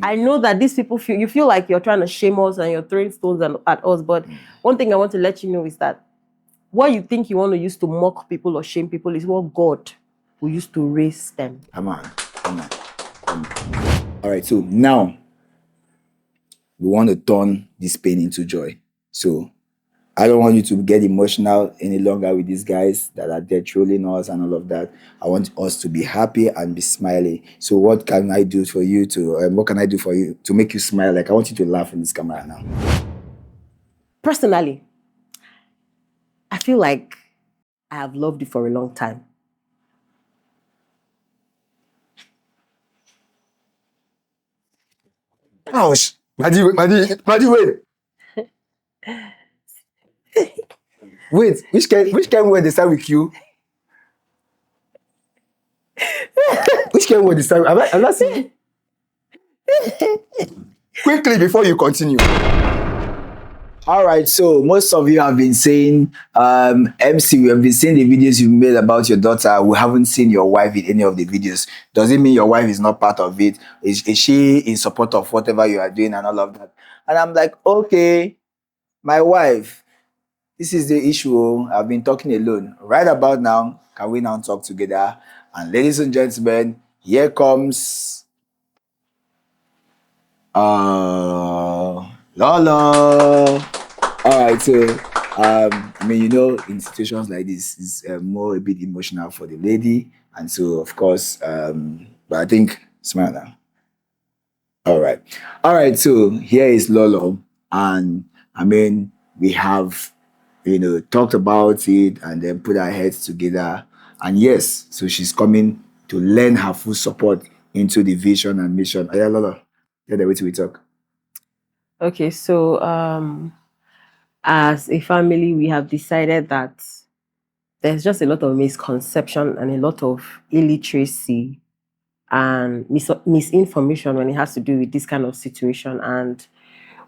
I know that these people you feel like you're trying to shame us and you're throwing stones at us. But one thing I want to let you know is that what you think you want to use to mock people or shame people is what God will use to raise them. Come on. All right, so now we want to turn this pain into joy. So I don't want you to get emotional any longer with these guys that are there trolling us and all of that. I want us to be happy and be smiling. So what can I do for you what can I do for you to make you smile? Like, I want you to laugh in this camera now. Personally, I feel like I have loved you for a long time. Ouch. Madi, wait. Wait, which kind word they start with you? Which kind word they start with? I'm not saying. Quickly before you continue. All right, so most of you have been saying, MC, we have been seeing the videos you made about your daughter. We haven't seen your wife in any of the videos. Does it mean your wife is not part of it? Is she in support of whatever you are doing and all of that? And I'm like, okay, my wife, this is the issue. I've been talking alone. Right about now, can we now talk together? And ladies and gentlemen, here comes Lolo. All right, so in situations like this, it's more a bit emotional for the lady, and so of course, but I think smile now. All right. So here is Lolo, and we have talked about it and then put our heads together, and yes, so she's coming to lend her full support into the vision and mission. Yeah, Lolo, yeah, the way we talk. Okay, so as a family, we have decided that there's just a lot of misconception and a lot of illiteracy and misinformation when it has to do with this kind of situation. And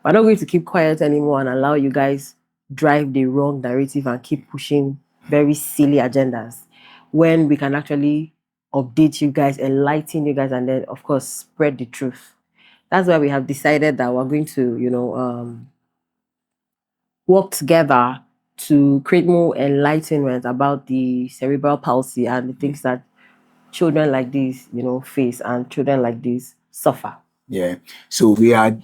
we're not going to keep quiet anymore and allow you guys drive the wrong narrative and keep pushing very silly agendas when we can actually update you guys, enlighten you guys, and then, of course, spread the truth. That's why we have decided that we're going to, work together to create more enlightenment about the cerebral palsy and the things that children like this, face and children like this suffer. Yeah. So we have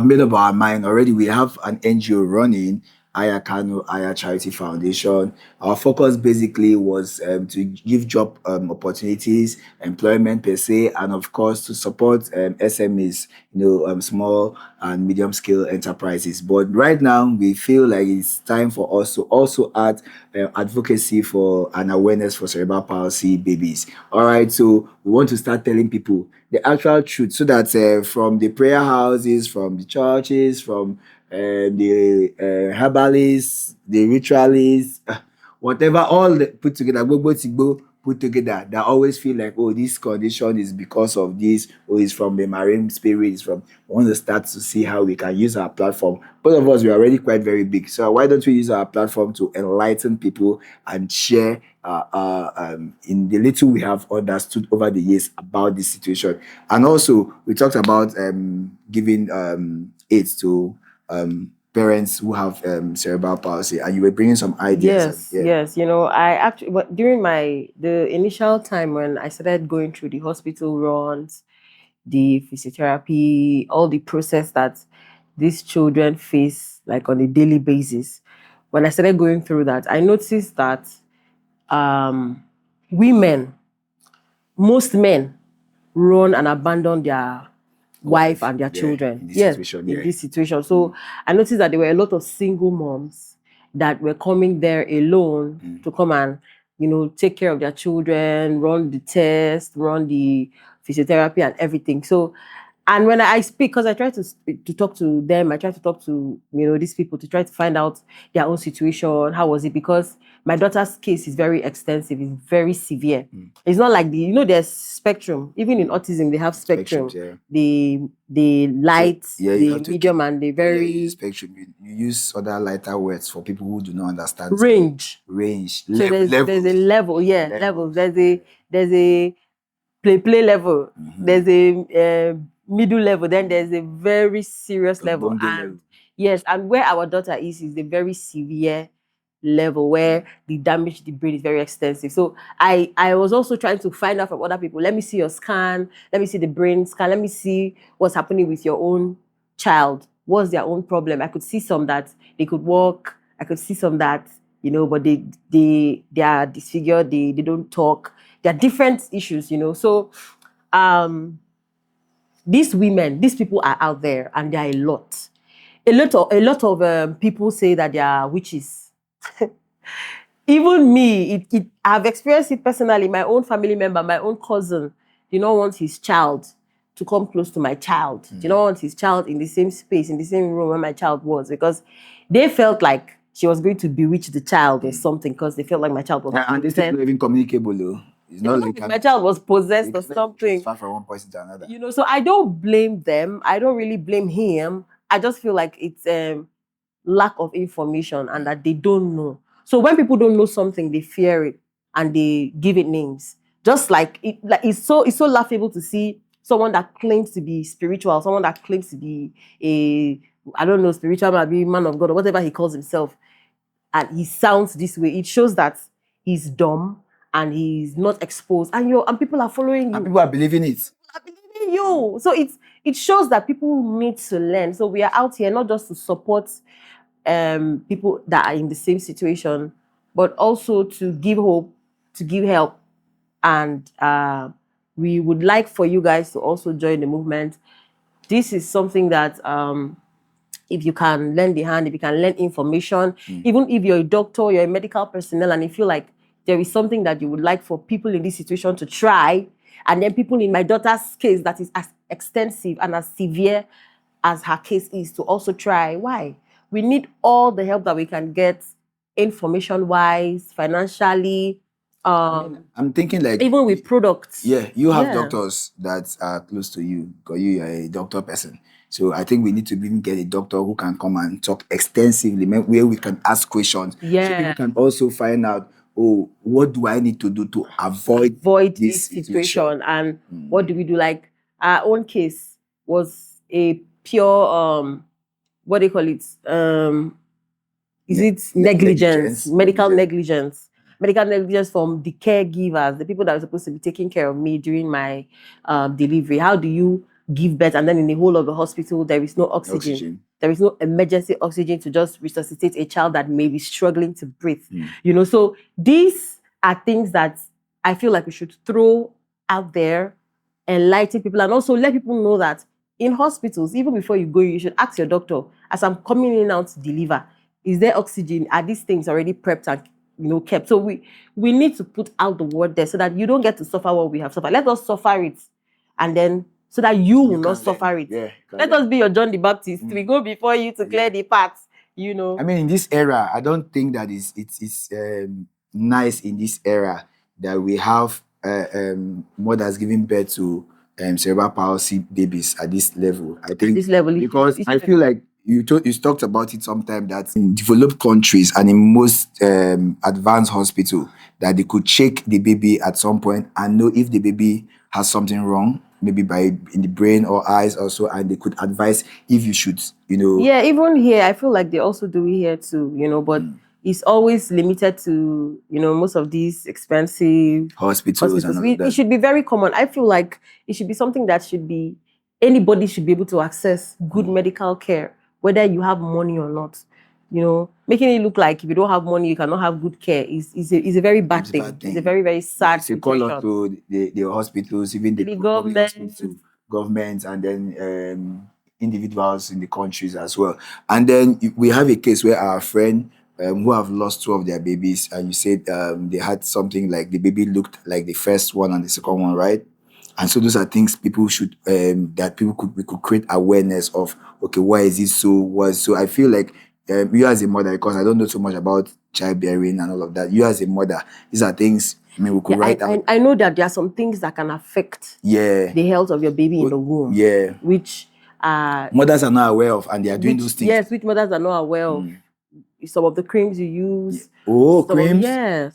made up our mind already. We have an NGO running, Aya Charity Foundation. Our focus basically was to give job opportunities, employment per se, and of course to support SMEs, small and medium scale enterprises. But right now we feel like it's time for us to also add advocacy for and awareness for cerebral palsy babies. All right, so we want to start telling people the actual truth so that from the prayer houses, from the churches, from the herbalists, the ritualists, whatever, all put together, put together, that always feel like, oh, this condition is because of this, or it's from the marine spirit, it's from, we want to start to see how we can use our platform. Both of us, we are already quite very big. So why don't we use our platform to enlighten people and share in the little we have understood over the years about this situation. And also, we talked about giving aids to parents who have cerebral palsy, and you were bringing some ideas. Yes. I actually, during the initial time when I started going through the hospital runs, the physiotherapy, all the process that these children face like on a daily basis, when I started going through that, I noticed that most men run and abandon their wife and their children. In this situation. So I noticed that there were a lot of single moms that were coming there alone to come and, take care of their children, run the test, run the physiotherapy and everything. So, and when I speak, because I try to talk to them, I try to talk to, these people to try to find out their own situation. How was it? Because my daughter's case is very extensive. It's very severe. It's not like there's spectrum. Even in autism, they have spectrum. The light, the medium, and the very... spectrum. You use other lighter words for people who do not understand. Range. So there's a level. Levels. There's a play level. There's a middle level, then there's a very serious level. Ogbonge And level. yes, and where our daughter is a very severe level where the damage to the brain is very extensive. So I was also trying to find out from other people, let me see your scan, let me see the brain scan, let me see what's happening with your own child. What's their own problem? I could see some that they could walk, I could see some that, but they are disfigured, they don't talk. There are different issues, So these people are out there, and there are a lot. A lot of people say that they are witches. Even me, I've experienced it personally. My own family member, my own cousin, did not want his child to come close to my child. Did not want his child in the same space, in the same room where my child was, because they felt like she was going to bewitch the child or something, because they felt like my child was And this is not even communicable, though. It's not like my child was possessed or it's something. far from one person to another. So I don't blame them. I don't really blame him. I just feel like it's lack of information and that they don't know. So when people don't know something, they fear it and they give it names. Just like it's so laughable to see someone that claims to be spiritual, someone that claims to be spiritual, maybe man of God or whatever he calls himself, and he sounds this way. It shows that he's dumb and he's not exposed, and people are following you. And people are believing it. You. So it shows that people need to learn. So we are out here not just to support people that are in the same situation, but also to give hope, to give help. And we would like for you guys to also join the movement. This is something that if you can lend a hand, if you can lend information, even if you're a doctor, you're a medical personnel, and you feel like there is something that you would like for people in this situation to try, and then people in my daughter's case that is as extensive and as severe as her case is to also try. Why? We need all the help that we can get, information-wise, financially. I'm thinking like Even with products. Yeah, you have doctors that are close to you because you are a doctor person. So I think we need to even get a doctor who can come and talk extensively, where we can ask questions. So people can also find out, what do I need to do to avoid this situation? And what do we do? Like our own case was a pure what do you call it? Is it negligence? Medical negligence. Medical negligence from the caregivers, the people that are supposed to be taking care of me during my delivery. How do you give birth and then in the whole of the hospital there is no oxygen. There is no emergency oxygen to just resuscitate a child that may be struggling to breathe. So these are things that I feel like we should throw out there, enlighten people, and also let people know that in hospitals, even before you go, you should ask your doctor, as I'm coming in now to deliver, is there oxygen? Are these things already prepped and kept? So we need to put out the word there so that you don't get to suffer what we have suffered. Let us suffer it, and then so that you will not suffer it. Let us be your John the Baptist. We go before you to clear the path. I mean, in this era, I don't think that it's nice in this era that we have mothers giving birth to cerebral palsy babies at this level. I think this level, because I feel like you talked about it sometime that in developed countries and in most advanced hospitals that they could check the baby at some point and know if the baby has something wrong, maybe in the brain or eyes also, and they could advise if you should, Yeah, even here, I feel like they also do it here too, but it's always limited to, most of these expensive hospitals. And it should be very common. I feel like it should be something that anybody should be able to access good medical care, whether you have money or not. Making it look like if you don't have money, you cannot have good care is a very bad thing. It's a very, very sad situation. Call out to the hospitals, even the government, and then individuals in the countries as well. And then we have a case where our friend who have lost 2 of their babies, and you said they had something like the baby looked like the first one and the second one, right? And so those are things people should we could create awareness of. Okay, why is it so? So I feel like you as a mother, because I don't know so much about childbearing and all of that. You as a mother, these are things. I mean, we could write down. I know that there are some things that can affect the health of your baby in the womb. Yeah, which mothers are not aware of, and they are doing those things. Yes, which mothers are not aware of. Some of the creams you use. Creams?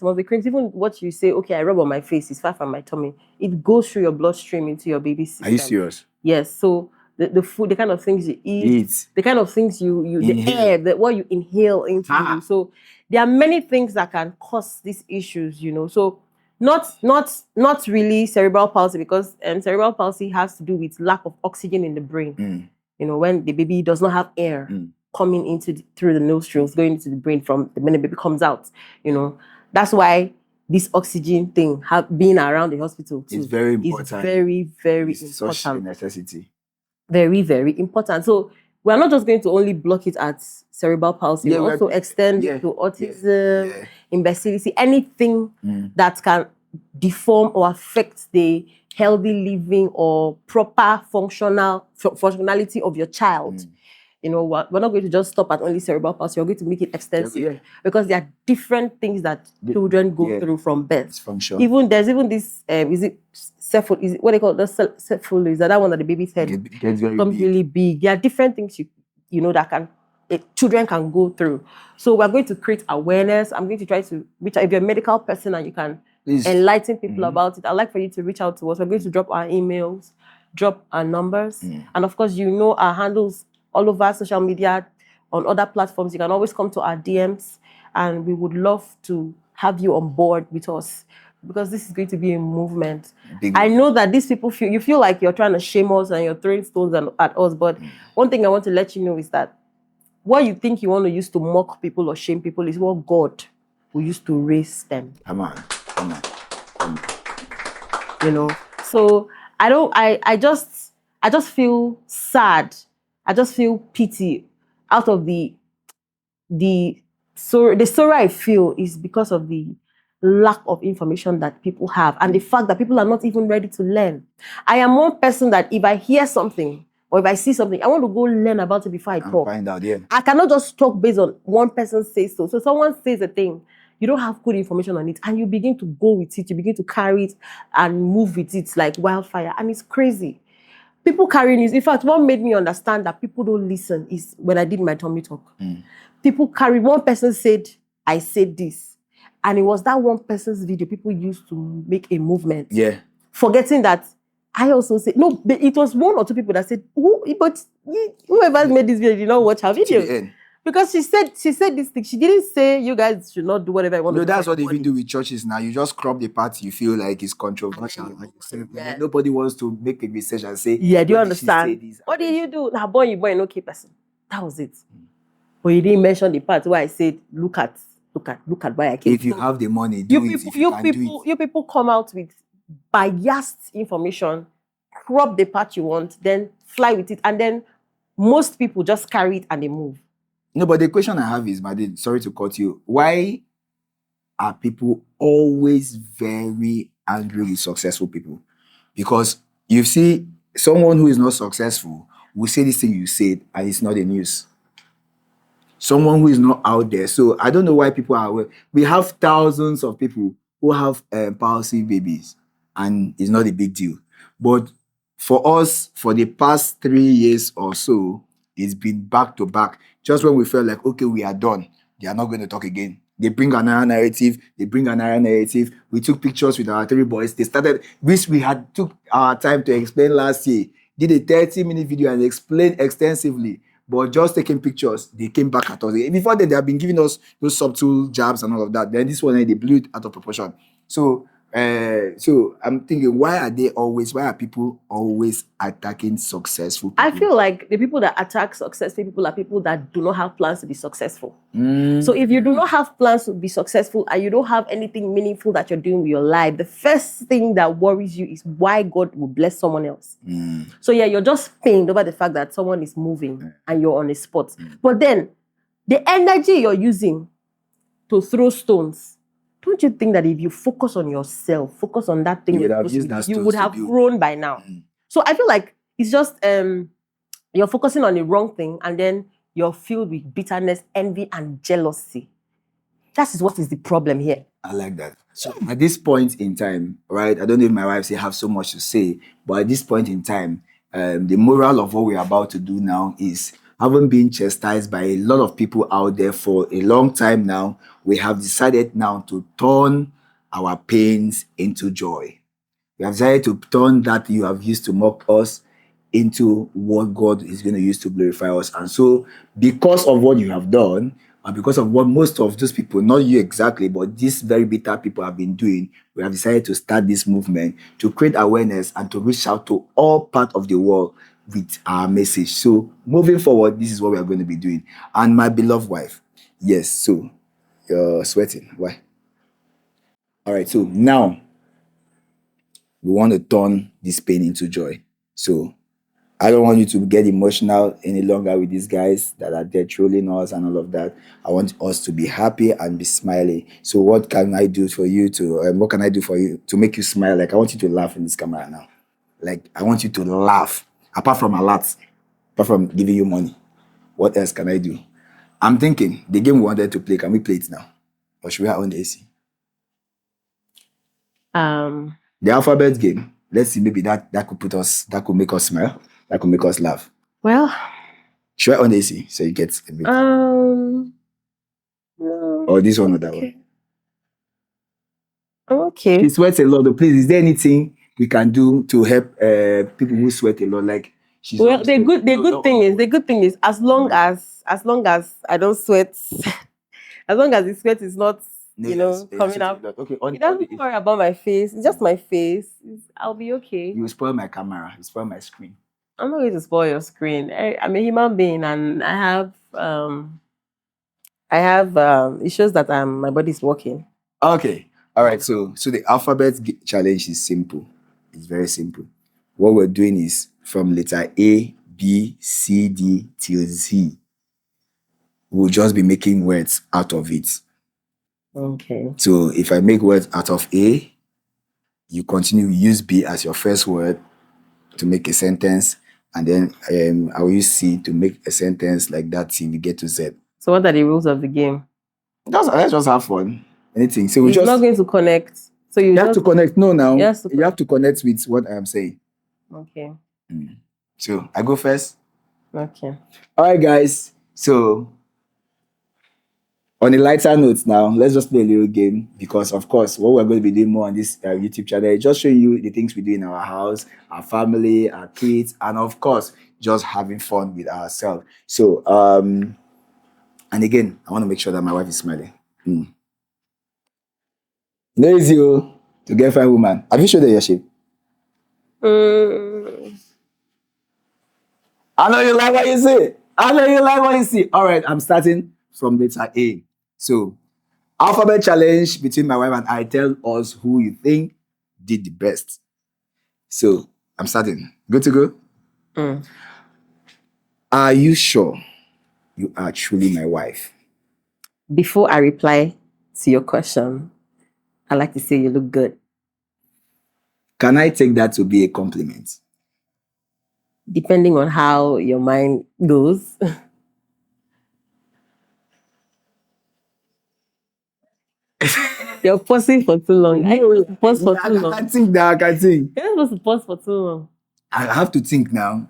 Some of the creams. Even what you say, okay, I rub on my face, it's far from my tummy. It goes through your bloodstream into your baby's system. Are you serious? Yes. So the food, the kind of things you eat, Eat. the kind of things the Inhale. air, what you inhale into you. So there are many things that can cause these issues, So not really cerebral palsy, because cerebral palsy has to do with lack of oxygen in the brain. When the baby does not have air coming through the nostrils, going into the brain from the minute the baby comes out. That's why this oxygen thing being around the hospital too It's very important. Is very, very It's important. such a necessity. Very, very important. So we're not just going to only block it at cerebral palsy. We also extend it to autism, imbecility, anything that can deform or affect the healthy living or proper functionality of your child. We're not going to just stop at only cerebral palsy. We're going to make it extensive because there are different things that children go through from birth. There's even this is it cephal? Is it what they call the cephal? Is that one that the baby's head gets becomes really big? There are different things that children can go through. So we're going to create awareness. I'm going to try to reach out. If you're a medical person and you can enlighten people about it, I'd like for you to reach out to us. We're going to drop our emails, drop our numbers, and of course, our handles all over social media, on other platforms. You can always come to our DMs, and we would love to have you on board with us, because this is going to be a movement. I know that these people feel like you're trying to shame us and you're throwing stones at us, but one thing I want to let you know is that what you think you want to use to mock people or shame people is what God will use to raise them. Come on. So I just feel sad. I just feel pity out of the sorrow I feel is because of the lack of information that people have, and the fact that people are not even ready to learn. I am one person that if I hear something or if I see something, I want to go learn about it before I talk. Find out, I cannot just talk based on one person says so. So someone says a thing, you don't have good information on it, and you begin to go with it, you begin to carry it and move with it like wildfire, and it's crazy. People carry news. In fact, what made me understand that people don't listen is when I did my tummy talk. People carry, one person said, I said this. And it was that one person's video people used to make a movement. Yeah. Forgetting that I also said, no, but it was one or two people that said, whoever made this video did not watch her video. Because she said this thing. She didn't say you guys should not do whatever you want to do. That's what they even do with churches now. You just crop the part you feel like is controversial. Nobody wants to make a research and say, do you understand? What did you do? Nah, boy, an okay person. That was it. But you didn't mention the part where I said, look at why I came. If you have the money, do it. You people come out with biased information, crop the part you want, then fly with it, and then most people just carry it and they move. No, but the question I have is, Madin, sorry to cut you. Why are people always very angry with successful people? Because you see, someone who is not successful will say this thing you said, and it's not the news. Someone who is not out there. So I don't know why people are aware. We have thousands of people who have palsy babies, and it's not a big deal. But for us, for the past 3 years or so, it's been back to back. Just when we felt like, okay, we are done, they are not going to talk again. They bring another narrative. We took pictures with our 3 boys. They started, which we had took our time to explain last year. Did a 30-minute video and explained extensively. But just taking pictures, they came back at us. Before then, they have been giving us those subtle jabs and all of that. Then this one, they blew it out of proportion. So I'm thinking, why are people always attacking successful people? I feel like the people that attack successful people are people that do not have plans to be successful. So if you do not have plans to be successful and you don't have anything meaningful that you're doing with your life, the first thing that worries you is why God will bless someone else. So yeah, you're just pained over the fact that someone is moving and you're on a spot. But then the energy you're using to throw stones, don't you think that if you focus on yourself, focus on that thing, you would have grown by now? So I feel like it's just you're focusing on the wrong thing, and then you're filled with bitterness, envy, and jealousy. That is what is the problem here. I like that. So at this point in time, right? I don't know if my wife have so much to say, but at this point in time, the moral of what we're about to do now is, having been chastised by a lot of people out there for a long time now, we have decided now to turn our pains into joy. We have decided to turn that you have used to mock us into what God is going to use to glorify us. And so, because of what you have done, and because of what most of those people, not you exactly, but these very bitter people have been doing, we have decided to start this movement to create awareness and to reach out to all parts of the world with our message. So, moving forward, this is what we are going to be doing. And my beloved wife, yes, so you're sweating. Why? All right, so now we want to turn this pain into joy. So I don't want you to get emotional any longer with these guys that are there trolling us and all of that. I want us to be happy and be smiling. So what can I do for you to, what can I do for you to make you smile? Like I want you to laugh in this camera now. Like I want you to laugh. Apart from a lot, apart from giving you money, what else can I do? I'm thinking the game we wanted to play, can we play it now? Or should we have on the AC? The alphabet game. Let's see, maybe that could make us smile. That could make us laugh. Well, should I on the AC so you get a bit? No. Or this one or that one? I'm okay. She sweats a lot. Though. Please, is there anything we can do to help people who sweat a lot? Like the good thing is as long as I don't sweat, as long as the sweat is not coming out. Okay, it doesn't worry about my face. It's just my face. I'll be okay. You spoil my camera. You spoil my screen. I'm not going to spoil your screen. I'm a human being, and I have issues that my body's working. Okay. All right. So the alphabet challenge is simple. It's very simple. What we're doing is from letter A, B, C, D till Z. We'll just be making words out of it. Okay. So if I make words out of A, you continue use B as your first word to make a sentence, and then I will use C to make a sentence like that till we get to Z. So what are the rules of the game? Let's just have fun. Anything. So it's not going to connect. So you have to connect. No, now you have to connect with what I am saying. Okay. So I go first. Okay. All right, guys. So on a lighter note now, let's just play a little game because, of course, what we're going to be doing more on this YouTube channel is just showing you the things we do in our house, our family, our kids, and of course, just having fun with ourselves. So, and again, I want to make sure that my wife is smiling. No easy to get fine woman. Have you showed her your shape? I know you like what you see. I know you like what you see. All right, I'm starting from letter A. So, alphabet challenge between my wife and I. Tell us who you think did the best. So, I'm starting. Good to go? Are you sure you are truly my wife? Before I reply to your question, I like to say you look good. Can I take that to be a compliment? Depending on how your mind goes. You're pausing for too long. I pause for too long. I can't think now. I can't think. You're not supposed to pause for too long. I have to think now.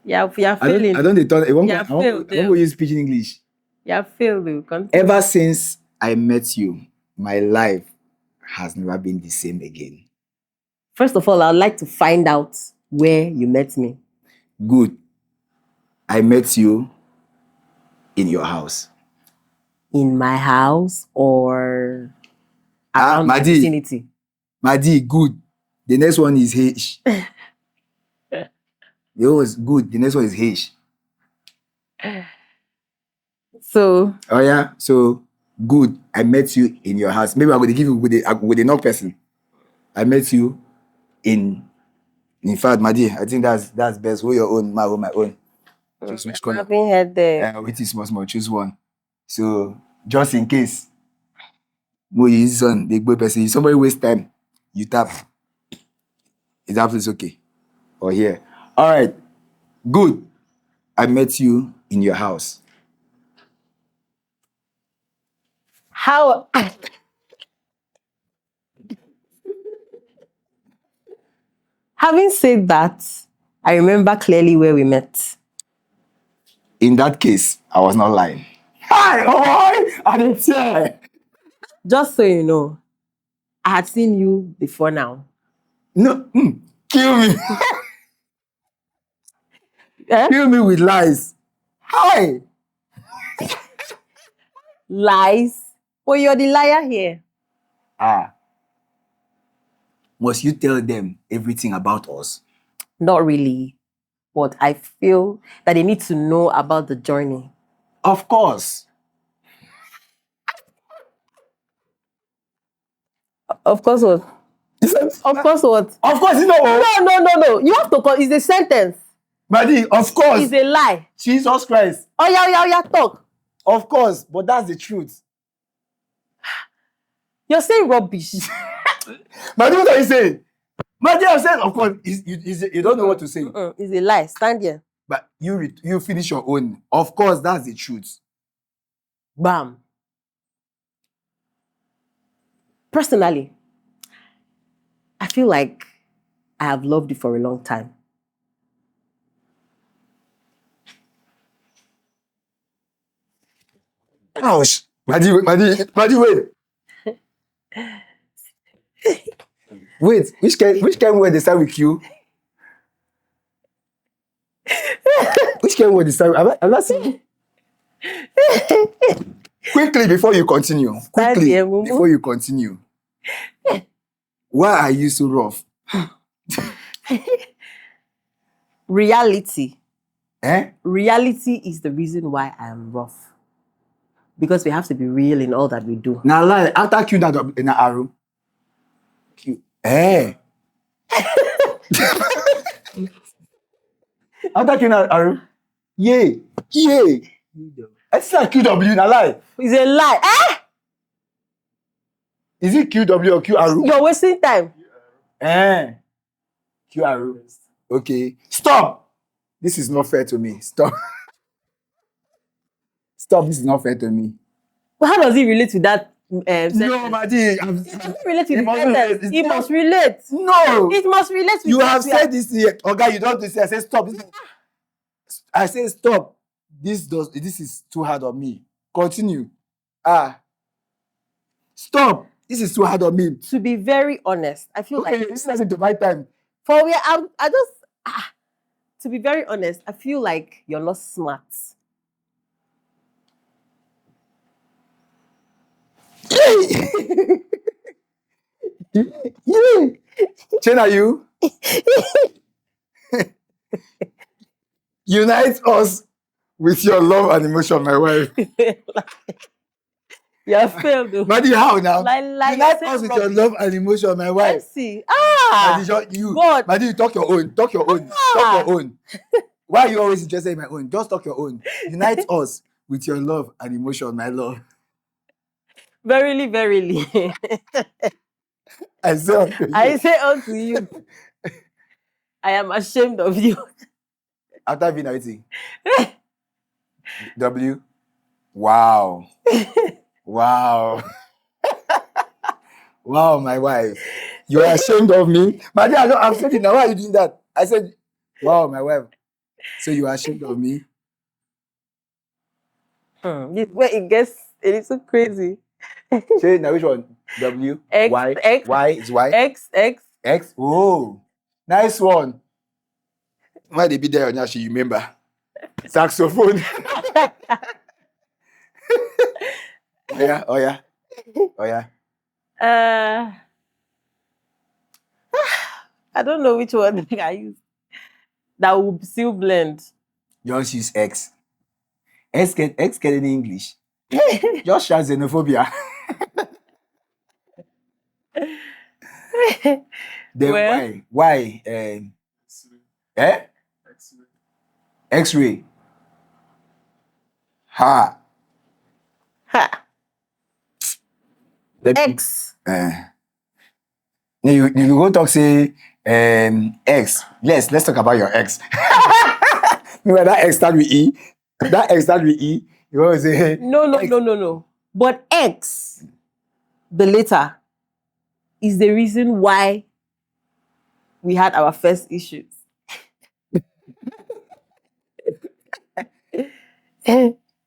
Yeah, you're failing. I want to use pidgin English. You're failed. Ever since I met you, my life has never been the same again. First of all, I'd like to find out where you met me. Good. I met you in your house. In my house or around the vicinity? Madi, good. The next one is H. It was good. The next one is H. So. Oh yeah. So good. I met you in your house. Maybe I'm going to give you with a knock person. I met you in fact, Madi, I think that's best. Hold your own, my own. Choose which corner. Having head there. Wait, small. Choose one. So just in case, you use this one, big boy person. If somebody waste time, you tap. Is that place okay? Or here? All right. Good. I met you in your house. How? Having said that, I remember clearly where we met. In that case, I was not lying. Hi, boy! I didn't say. Just so you know, I had seen you before now. No, kill me. Kill me with lies. Hi. Lies. Well, you're the liar here. Must you tell them everything about us? Not really. But I feel that they need to know about the journey. Of course. Of course what? Of course what? Of course, you know. No. You have to call. It's a sentence. Buddy, of course. It's a lie. Jesus Christ. Oh yeah, talk. Of course, but that's the truth. You're saying rubbish. Buddy, what are you saying? Buddy, I'm saying, of course, you don't know what to say. It's a lie. Stand here. But you finish your own. Of course, that's the truth. Bam. Personally, I feel like I have loved you for a long time. Ouch. Buddy, wait. Wait, which kind word they start with Q? Which kind word they start with? I'm not saying. Quickly, before you continue. Why are you so rough? Reality. Eh? Reality is the reason why I am rough. Because we have to be real in all that we do. Now, lie, after Q that in an arrow. Q. Eh? After Q that arrow. Yay. It's like QW, now lie. It's a lie. Eh? Is it QW or Q arrow? You're wasting time. Eh? Q arrow. Okay. Stop. This is not fair to me. Stop. Stop. This is not fair to me. Well, how does it relate to that? No, Madi. It doesn't relate to the sentence. It must relate. No. It must relate with You have said this here. Okay, you don't have to say. I said stop. I said stop. This is too hard on me. Continue. Stop. This is too hard on me. To be very honest, I feel Okay, like this isn't the right time. for where I just to be very honest, I feel like you're not smart. Yeah. Chen, are you? Unite us with your love and emotion, my wife. You have failed. Though. Madi, how now? Unite us with your love and emotion, my wife. Let's see. Madi, talk your own. Talk your own. Why are you always interested in my own? Just talk your own. Unite us with your love and emotion, my love. Verily. I say unto you, I am ashamed of you. After being waiting. W. Wow. Wow, my wife. You are ashamed of me. But I'm saying now, why are you doing that? I said, wow, my wife. So you are ashamed of me? This where it gets a little crazy. Say now which one? W, X, Y, X, Y is Y. X. Oh, nice one. Why they be there on you remember? Saxophone. Oh yeah. I don't know which one I use. That will still blend. Just use X. X get in English. Just shout xenophobia. Then why? X-ray. Ha. X. You go talk say X. Let's talk about your X. Remember that X start with E? You want to say No. But X, the letter, is the reason why we had our first issues.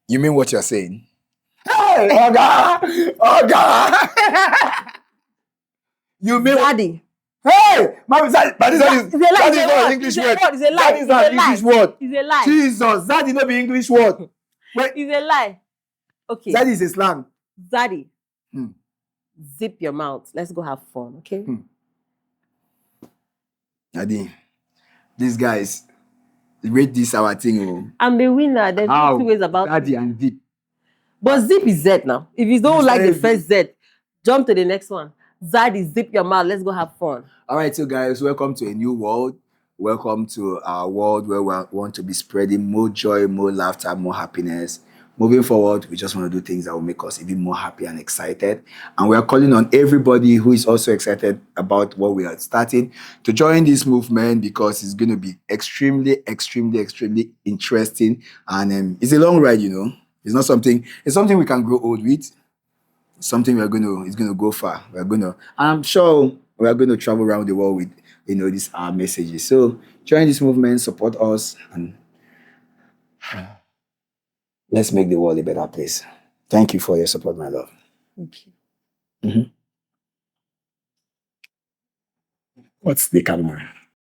You mean what you're saying? Hey, Oga! You mean Daddy, Hey, man, but this one is It's a lie. that It's is a not word. an English It's a word. word. It's a lie. That is It's not a an English lie. word. It's a lie. Jesus, that did not be English word. Wait, It's a lie. Okay. that is a slang. Zaddy. Hmm. Zip your mouth. Let's go have fun. Okay. Hmm. Adi, these guys rate this our thing. Oh. I'm the winner. There's no two ways about Daddy it. and Deep. But zip is Z now. If you don't You like the said first Z, jump to the next one. Zaddy, zip your mouth. Let's go have fun. All right, so guys, welcome to a new world. Welcome to our world where we want to be spreading more joy, more laughter, more happiness. Moving forward, we just want to do things that will make us even more happy and excited. And we are calling on everybody who is also excited about what we are starting to join this movement because it's going to be extremely, extremely, extremely interesting. And it's a long ride, you know. It's not something, it's something we can grow old with. Something it's gonna go far. I'm sure we're going to travel around the world with these messages. So join this movement, support us, and let's make the world a better place. Thank you for your support, my love. Okay. What's the camera?